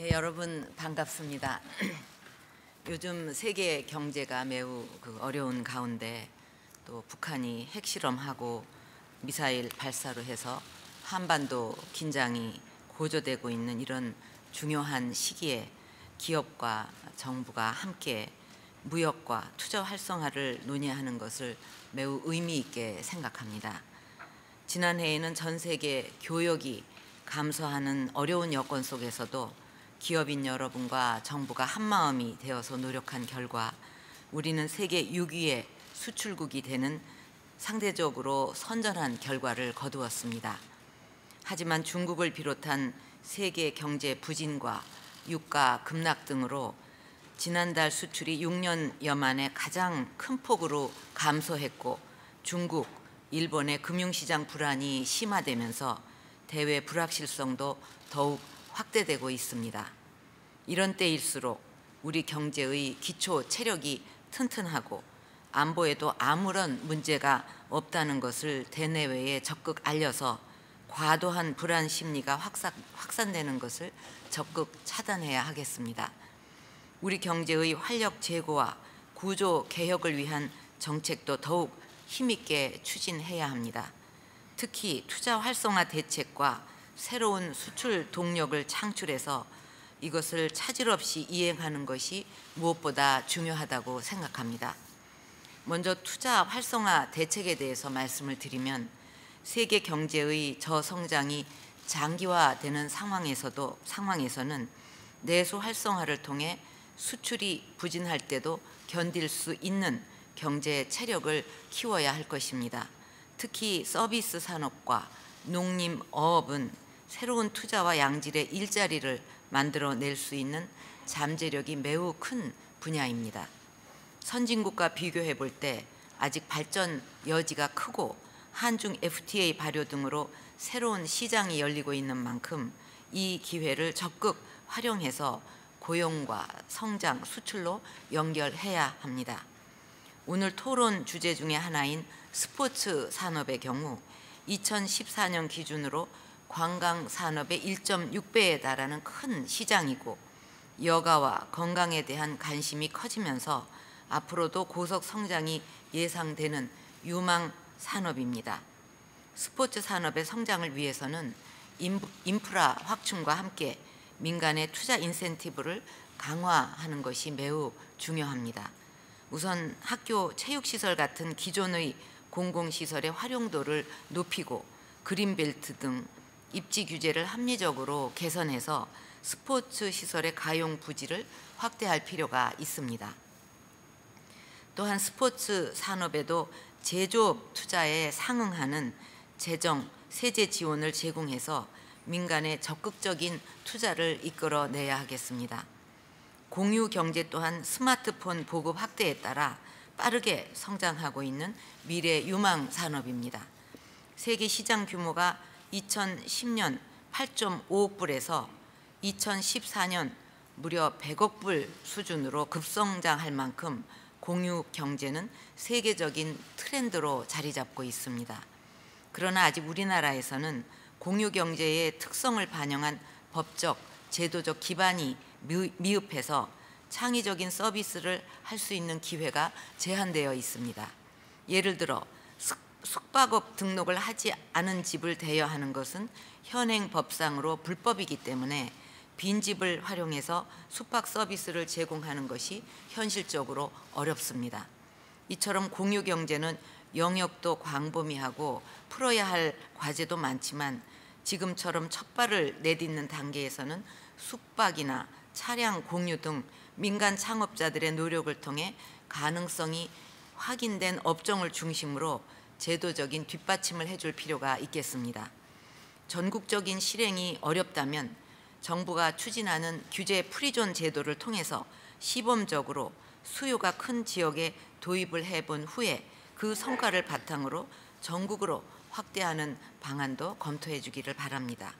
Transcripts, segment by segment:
예, 여러분 반갑습니다. 요즘 세계 경제가 매우 어려운 가운데 또 북한이 핵실험하고 미사일 발사로 해서 한반도 긴장이 고조되고 있는 이런 중요한 시기에 기업과 정부가 함께 무역과 투자 활성화를 논의하는 것을 매우 의미 있게 생각합니다. 지난해에는 전 세계 교역이 감소하는 어려운 여건 속에서도 기업인 여러분과 정부가 한마음이 되어서 노력한 결과 우리는 세계 6위의 수출국이 되는 상대적으로 선전한 결과를 거두었습니다. 하지만 중국을 비롯한 세계 경제 부진과 유가 급락 등으로 지난달 수출이 6년여 만에 가장 큰 폭으로 감소했고, 중국, 일본의 금융시장 불안이 심화되면서 대외 불확실성도 더욱 확대되고 있습니다. 이런 때일수록 우리 경제의 기초 체력이 튼튼하고 안보에도 아무런 문제가 없다는 것을 대내외에 적극 알려서 과도한 불안 심리가 확산되는 것을 적극 차단해야 하겠습니다. 우리 경제의 활력 제고와 구조 개혁을 위한 정책도 더욱 힘있게 추진해야 합니다. 특히 투자 활성화 대책과 새로운 수출 동력을 창출해서 이것을 차질 없이 이행하는 것이 무엇보다 중요하다고 생각합니다. 먼저 투자 활성화 대책에 대해서 말씀을 드리면, 세계 경제의 저성장이 장기화되는 상황에서는 내수 활성화를 통해 수출이 부진할 때도 견딜 수 있는 경제 체력을 키워야 할 것입니다. 특히 서비스 산업과 농림, 어업은 새로운 투자와 양질의 일자리를 만들어낼 수 있는 잠재력이 매우 큰 분야입니다. 선진국과 비교해 볼 때 아직 발전 여지가 크고 한중 FTA 발효 등으로 새로운 시장이 열리고 있는 만큼 이 기회를 적극 활용해서 고용과 성장, 수출로 연결해야 합니다. 오늘 토론 주제 중에 하나인 스포츠 산업의 경우 2014년 기준으로 관광 산업의 1.6배에 달하는 큰 시장이고, 여가와 건강에 대한 관심이 커지면서 앞으로도 고속 성장이 예상되는 유망 산업입니다. 스포츠 산업의 성장을 위해서는 인프라 확충과 함께 민간의 투자 인센티브를 강화하는 것이 매우 중요합니다. 우선 학교 체육시설 같은 기존의 공공시설의 활용도를 높이고 그린벨트 등 입지 규제를 합리적으로 개선해서 스포츠 시설의 가용 부지를 확대할 필요가 있습니다. 또한 스포츠 산업에도 제조업 투자에 상응하는 재정, 세제 지원을 제공해서 민간의 적극적인 투자를 이끌어내야 하겠습니다. 공유 경제 또한 스마트폰 보급 확대에 따라 빠르게 성장하고 있는 미래 유망 산업입니다. 세계 시장 규모가 2010년 8.5억 불에서 2014년 무려 100억 불 수준으로 급성장할 만큼 공유 경제는 세계적인 트렌드로 자리 잡고 있습니다. 그러나 아직 우리나라에서는 공유 경제의 특성을 반영한 법적, 제도적 기반이 미흡해서 창의적인 서비스를 할 수 있는 기회가 제한되어 있습니다. 예를 들어 숙박업 등록을 하지 않은 집을 대여하는 것은 현행 법상으로 불법이기 때문에 빈집을 활용해서 숙박 서비스를 제공하는 것이 현실적으로 어렵습니다. 이처럼 공유 경제는 영역도 광범위하고 풀어야 할 과제도 많지만, 지금처럼 첫 발을 내딛는 단계에서는 숙박이나 차량 공유 등 민간 창업자들의 노력을 통해 가능성이 확인된 업종을 중심으로 제도적인 뒷받침을 해줄 필요가 있겠습니다. 전국적인 실행이 어렵다면 정부가 추진하는 규제 프리존 제도를 통해서 시범적으로 수요가 큰 지역에 도입을 해본 후에 그 성과를 바탕으로 전국으로 확대하는 방안도 검토해 주기를 바랍니다.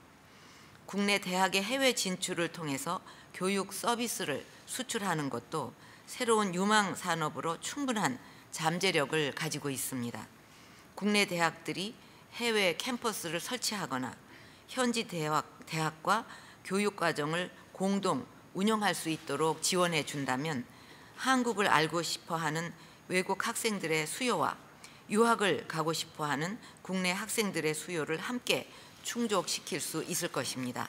국내 대학의 해외 진출을 통해서 교육 서비스를 수출하는 것도 새로운 유망 산업으로 충분한 잠재력을 가지고 있습니다. 국내 대학들이 해외 캠퍼스를 설치하거나 현지 대학과 교육과정을 공동 운영할 수 있도록 지원해 준다면 한국을 알고 싶어하는 외국 학생들의 수요와 유학을 가고 싶어하는 국내 학생들의 수요를 함께 충족시킬 수 있을 것입니다.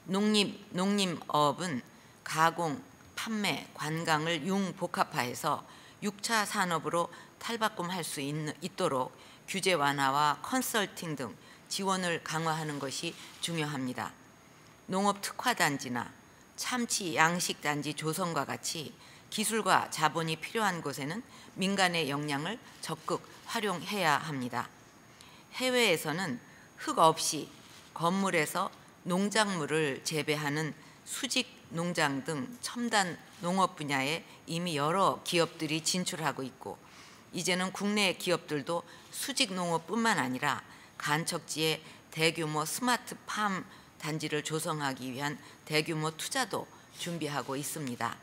농림업은 가공, 판매, 관광을 융복합화해서 6차 산업으로 탈바꿈할 수 있도록 규제 완화와 컨설팅 등 지원을 강화하는 것이 중요합니다. 농업 특화단지나 참치 양식단지 조성과 같이 기술과 자본이 필요한 곳에는 민간의 역량을 적극 활용해야 합니다. 해외에서는 흙 없이 건물에서 농작물을 재배하는 수직 농장 등 첨단 농업 분야에 이미 여러 기업들이 진출하고 있고, 이제는 국내 기업들도 수직 농업뿐만 아니라 간척지에 대규모 스마트 팜 단지를 조성하기 위한 대규모 투자도 준비하고 있습니다.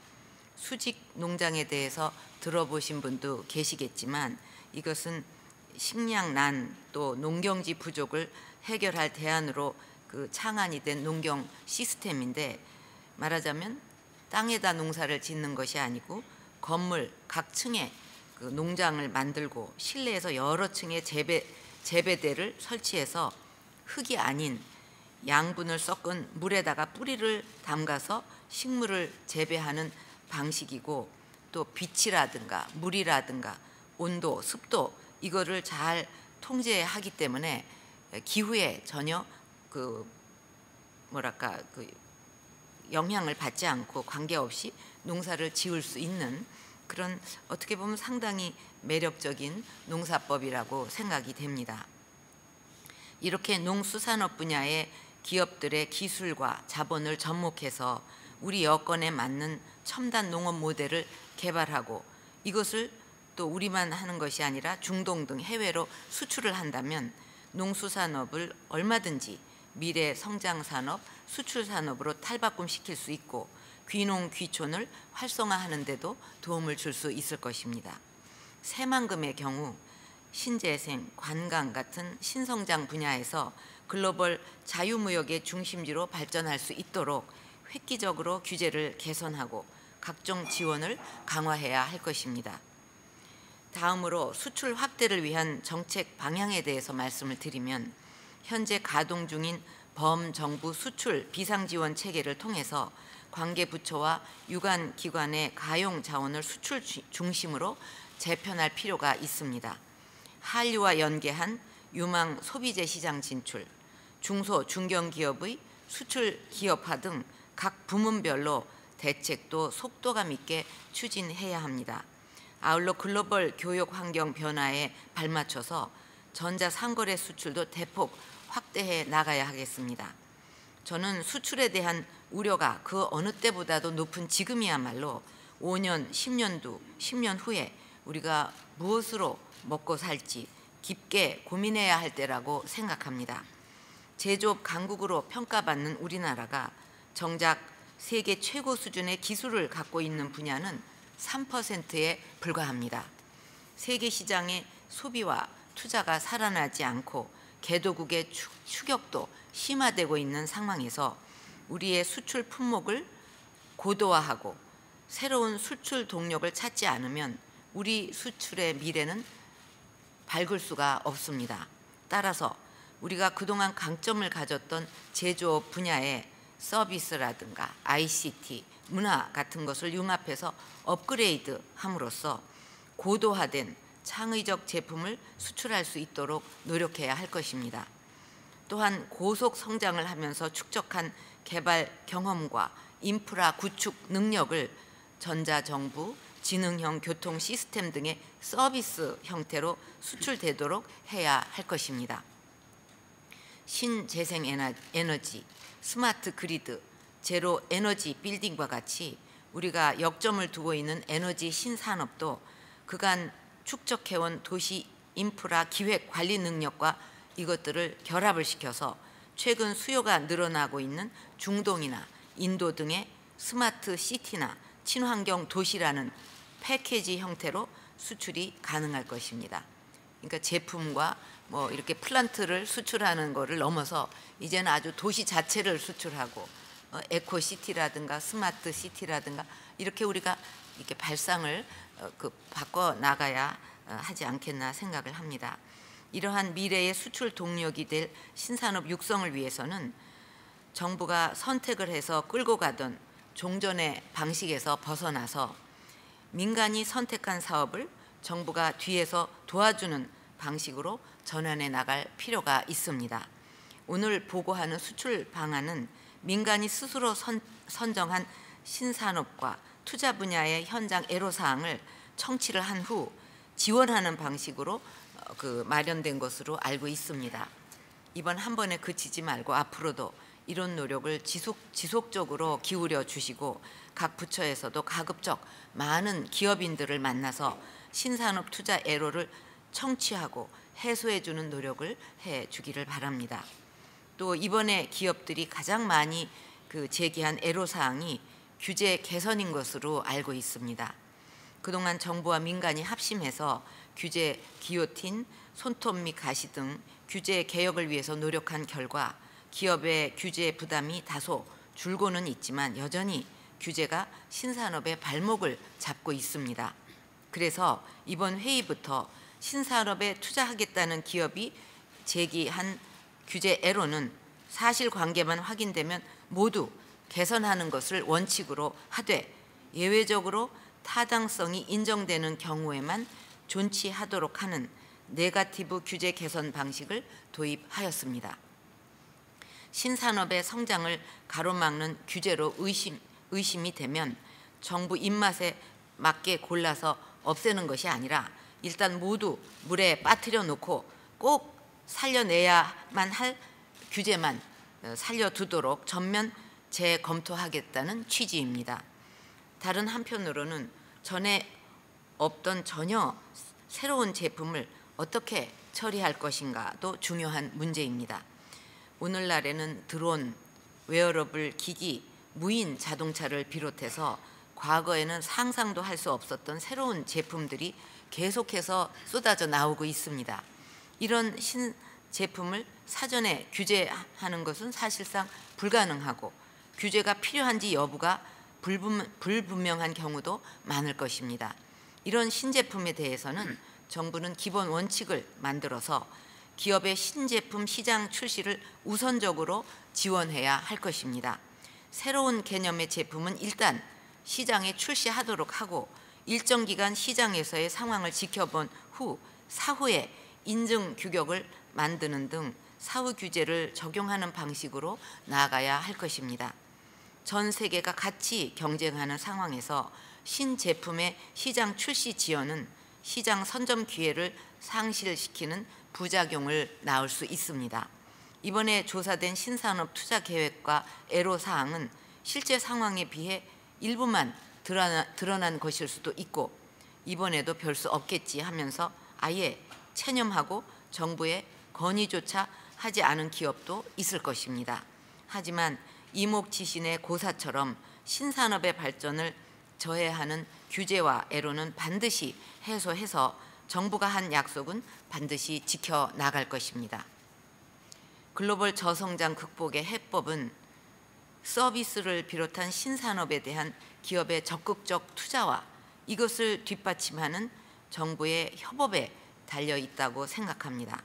수직 농장에 대해서 들어보신 분도 계시겠지만 이것은 식량난 또 농경지 부족을 해결할 대안으로 창안이 된 농경 시스템인데, 말하자면 땅에다 농사를 짓는 것이 아니고 건물 각 층에 농장을 만들고 실내에서 여러 층의 재배대를 설치해서 흙이 아닌 양분을 섞은 물에다가 뿌리를 담가서 식물을 재배하는 방식이고, 또 빛이라든가 물이라든가 온도, 습도 이거를 잘 통제하기 때문에 기후에 전혀 영향을 받지 않고 관계없이 농사를 지을 수 있는 그런, 어떻게 보면 상당히 매력적인 농사법이라고 생각이 됩니다. 이렇게 농수산업 분야의 기업들의 기술과 자본을 접목해서 우리 여건에 맞는 첨단 농업 모델을 개발하고, 이것을 또 우리만 하는 것이 아니라 중동 등 해외로 수출을 한다면 농수산업을 얼마든지 미래 성장산업, 수출산업으로 탈바꿈시킬 수 있고 귀농 귀촌을 활성화하는 데도 도움을 줄 수 있을 것입니다. 새만금의 경우 신재생, 관광 같은 신성장 분야에서 글로벌 자유무역의 중심지로 발전할 수 있도록 획기적으로 규제를 개선하고 각종 지원을 강화해야 할 것입니다. 다음으로 수출 확대를 위한 정책 방향에 대해서 말씀을 드리면, 현재 가동 중인 범정부 수출 비상지원 체계를 통해서 관계부처와 유관기관의 가용 자원을 수출 중심으로 재편할 필요가 있습니다. 한류와 연계한 유망 소비재 시장 진출, 중소 중견기업의 수출 기업화 등 각 부문별로 대책도 속도감 있게 추진해야 합니다. 아울러 글로벌 교육 환경 변화에 발맞춰서 전자상거래 수출도 대폭 확대해 나가야 하겠습니다. 저는 수출에 대한 우려가 그 어느 때보다도 높은 지금이야말로 5년, 10년 후에 우리가 무엇으로 먹고 살지 깊게 고민해야 할 때라고 생각합니다. 제조업 강국으로 평가받는 우리나라가 정작 세계 최고 수준의 기술을 갖고 있는 분야는 3%에 불과합니다. 세계 시장의 소비와 투자가 살아나지 않고 개도국의 추격도 심화되고 있는 상황에서 우리의 수출 품목을 고도화하고 새로운 수출 동력을 찾지 않으면 우리 수출의 미래는 밝을 수가 없습니다. 따라서 우리가 그동안 강점을 가졌던 제조업 분야에 서비스라든가 ICT, 문화 같은 것을 융합해서 업그레이드 함으로써 고도화된 창의적 제품을 수출할 수 있도록 노력해야 할 것입니다. 또한 고속 성장을 하면서 축적한 개발 경험과 인프라 구축 능력을 전자정부, 지능형 교통 시스템 등의 서비스 형태로 수출되도록 해야 할 것입니다. 신재생 에너지, 스마트 그리드, 제로 에너지 빌딩과 같이 우리가 역점을 두고 있는 에너지 신산업도 그간 축적해온 도시 인프라 기획 관리 능력과 이것들을 결합을 시켜서 최근 수요가 늘어나고 있는 중동이나 인도 등의 스마트 시티나 친환경 도시라는 패키지 형태로 수출이 가능할 것입니다. 그러니까 제품과 이렇게 플란트를 수출하는 것을 넘어서 이제는 아주 도시 자체를 수출하고 에코시티라든가 스마트 시티라든가 이렇게 우리가 이렇게 발상을 바꿔 나가야 하지 않겠나 생각을 합니다. 이러한 미래의 수출 동력이 될 신산업 육성을 위해서는 정부가 선택을 해서 끌고 가던 종전의 방식에서 벗어나서 민간이 선택한 사업을 정부가 뒤에서 도와주는 방식으로 전환해 나갈 필요가 있습니다. 오늘 보고하는 수출 방안은 민간이 스스로 선정한 신산업과 투자 분야의 현장 애로사항을 청취를 한 후 지원하는 방식으로 마련된 것으로 알고 있습니다. 이번 한 번에 그치지 말고 앞으로도 이런 노력을 지속적으로 기울여 주시고 각 부처에서도 가급적 많은 기업인들을 만나서 신산업 투자 애로를 청취하고 해소해 주는 노력을 해 주기를 바랍니다. 또 이번에 기업들이 가장 많이 제기한 애로사항이 규제 개선인 것으로 알고 있습니다. 그동안 정부와 민간이 합심해서 규제 기요틴, 손톱 및 가시 등 규제 개혁을 위해서 노력한 결과 기업의 규제 부담이 다소 줄고는 있지만 여전히 규제가 신산업의 발목을 잡고 있습니다. 그래서 이번 회의부터 신산업에 투자하겠다는 기업이 제기한 규제 애로는 사실관계만 확인되면 모두 개선하는 것을 원칙으로 하되 예외적으로 타당성이 인정되는 경우에만 존치하도록 하는 네거티브 규제 개선 방식을 도입하였습니다. 신산업의 성장을 가로막는 규제로 의심이 되면 정부 입맛에 맞게 골라서 없애는 것이 아니라 일단 모두 물에 빠뜨려 놓고 꼭 살려내야만 할 규제만 살려두도록 전면 재검토하겠다는 취지입니다. 다른 한편으로는 전에 없던 전혀 새로운 제품을 어떻게 처리할 것인가도 중요한 문제입니다. 오늘날에는 드론, 웨어러블 기기, 무인 자동차를 비롯해서 과거에는 상상도 할 수 없었던 새로운 제품들이 계속해서 쏟아져 나오고 있습니다. 이런 신제품을 사전에 규제하는 것은 사실상 불가능하고 규제가 필요한지 여부가 불분명한 경우도 많을 것입니다. 이런 신제품에 대해서는 정부는 기본 원칙을 만들어서 기업의 신제품 시장 출시를 우선적으로 지원해야 할 것입니다. 새로운 개념의 제품은 일단 시장에 출시하도록 하고 일정 기간 시장에서의 상황을 지켜본 후 사후에 인증 규격을 만드는 등 사후 규제를 적용하는 방식으로 나아가야 할 것입니다. 전 세계가 같이 경쟁하는 상황에서 신제품의 시장 출시 지연은 시장 선점 기회를 상실시키는 부작용을 낳을 수 있습니다. 이번에 조사된 신산업 투자 계획과 애로사항은 실제 상황에 비해 일부만 드러난 것일 수도 있고 이번에도 별 수 없겠지 하면서 아예 체념하고 정부의 건의조차 하지 않은 기업도 있을 것입니다. 하지만 이목지신의 고사처럼 신산업의 발전을 저해하는 규제와 애로는 반드시 해소해서 정부가 한 약속은 반드시 지켜나갈 것입니다. 글로벌 저성장 극복의 해법은 서비스를 비롯한 신산업에 대한 기업의 적극적 투자와 이것을 뒷받침하는 정부의 협업에 달려 있다고 생각합니다.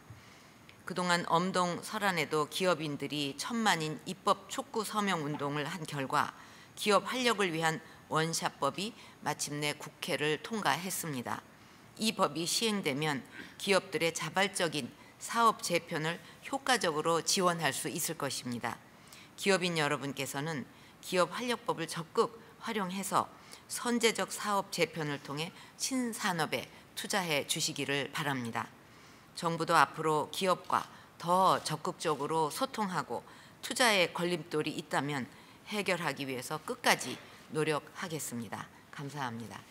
그동안 엄동 설안에도 기업인들이 천만인 입법 촉구 서명 운동을 한 결과 기업 활력을 위한 원샷법이 마침내 국회를 통과했습니다. 이 법이 시행되면 기업들의 자발적인 사업 재편을 효과적으로 지원할 수 있을 것입니다. 기업인 여러분께서는 기업 활력법을 적극 활용해서 선제적 사업 재편을 통해 신산업에 투자해 주시기를 바랍니다. 정부도 앞으로 기업과 더 적극적으로 소통하고 투자에 걸림돌이 있다면 해결하기 위해서 끝까지 노력하겠습니다. 감사합니다.